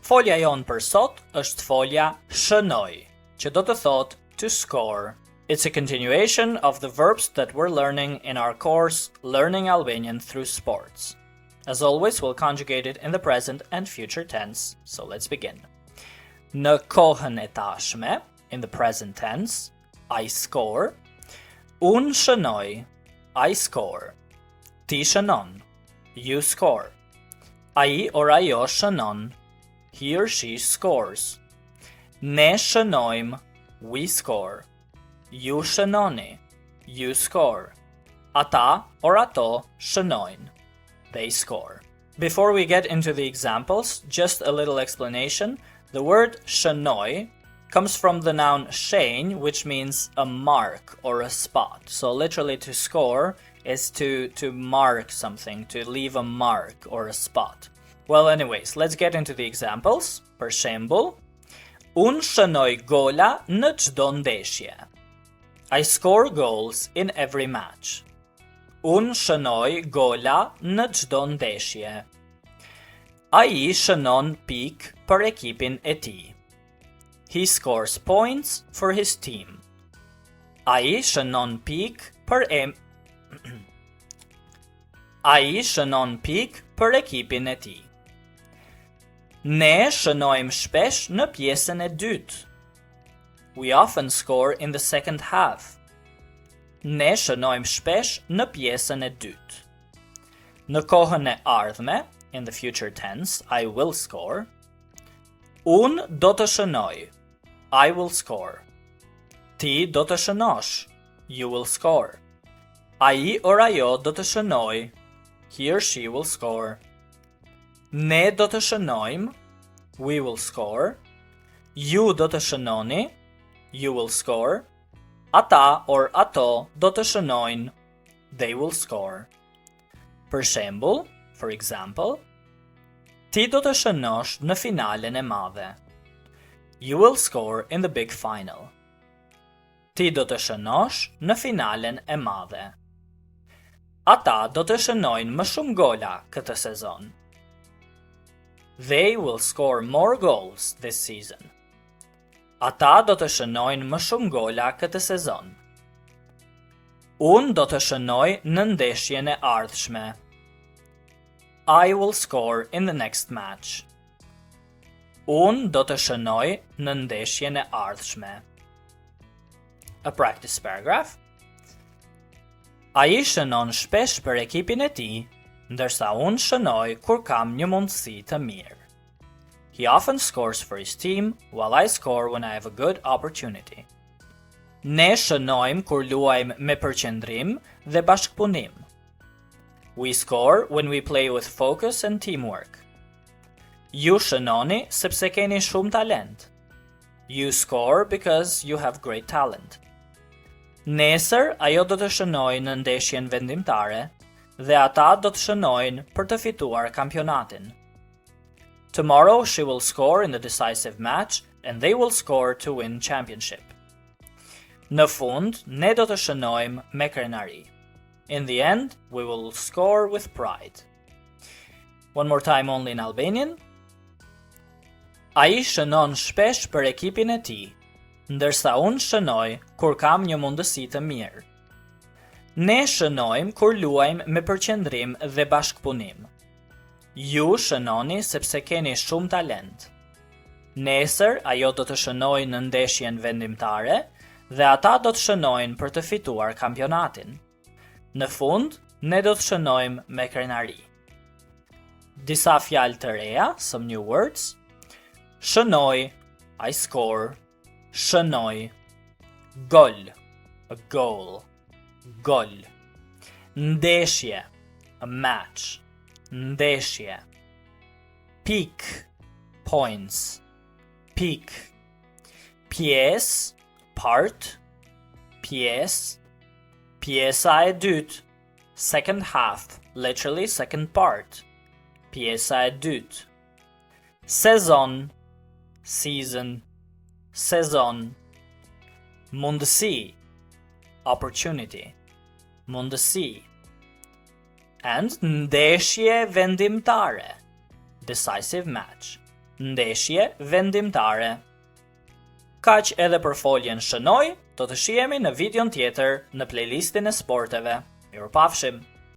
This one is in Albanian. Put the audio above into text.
Folja jon për sot është folja shënoj, që do të thot to score. It's a continuation of the verbs that we're learning in our course Learning Albanian Through Sports. As always, we'll conjugate it in the present and future tense, so let's begin. Në kohën e tashme, in the present tense, I score. Unë shënoj, I score. Ti shënon, you score. Ai or ajo shënon, he or she scores. Ne shënojmë, we score. Ju shënoni, you score. Ata or ato shënojnë, they score. Before we get into the examples, just a little explanation. The word shënoj comes from the noun shenj, which means a mark or a spot. So literally to score is to mark something, to leave a mark or a spot. Well, anyways, let's get into the examples. Për shembull, unë shënoj gola në çdo ndeshje. I score goals in every match. Unë shënoj gola në çdo ndeshje. Ai shënon pik për ekipin e tij. He scores points for his team. Ai shënon pik për Ai shënon pik për ekipin e tij. Ne shënojmë shpesh në pjesën e dytë. We often score in the second half. Ne shënojmë shpesh në pjesën e dytë. Në kohën e ardhme, in the future tense, I will score. Unë do të shënoj, I will score. Ti do të shënosh, you will score. Ai or ajo do të shënoj, he or she will score. Ne do të shënojmë, we will score. Ju do të shënoni, you will score. Ata or ato do të shënojnë, they will score. Për shembull, for example, ti do të shënosh në finalen e madhe. You will score in the big final. Ti do të shënosh në finalen e madhe. Ata do të shënojnë më shumë gola këtë sezon. They will score more goals this season. Ata do të shënojnë më shumë gola këtë sezon. Unë do të shënoj në ndeshjen e ardhshme. I will score in the next match. Unë do të shënoj në ndeshjen e ardhshme. A practice paragraph. Ai shënon shpesh për ekipin e tij, ndërsa unë shënoj kur kam një mundësi të mirë. He often scores for his team, while I score when I have a good opportunity. Ne shënojmë kur luajmë me përqendrim dhe bashkëpunim. We score when we play with focus and teamwork. Ju shënoni sepse keni shumë talent. You score because you have great talent. Nesër ajo do të shënojë në ndeshjen vendimtare dhe ata do të shënojnë për të fituar kampionatin. Tomorrow she will score in the decisive match and they will score to win championship. Në fund, ne do të shënojmë me krenari. In the end, we will score with pride. One more time only in Albanian. Ai shënon shpesh për ekipin e tij, ndërsa unë shënoj kur kam një mundësi të mirë. Ne shënojmë kur luajmë me përqendrim dhe bashkëpunim. Ju shënoni sepse keni shumë talent. Nesër ajo do të shënojë në ndeshjen vendimtare dhe ata do të shënojnë për të fituar kampionatin. Në fund, ne do të shënojmë me krenari. Disa fjalë të reja, some new words. Shënoj, I score. Shënoj. Gol, a goal. Gol. Ndeshje, a match. Ndeshje. Pik, points. Pik. Pjesë, part. Pjesë. Pjesa e dytë, second half, literally second part. Pjesa e dytë. Sezon, season. Sezon. Mundësi, opportunity. Mundësi. And ndeshje vendimtare, decisive match. ndeshje vendimtare. Kaq edhe për foljen shënoj, do të shihemi në videon tjetër në playlistin e sporteve. Mirupafshim!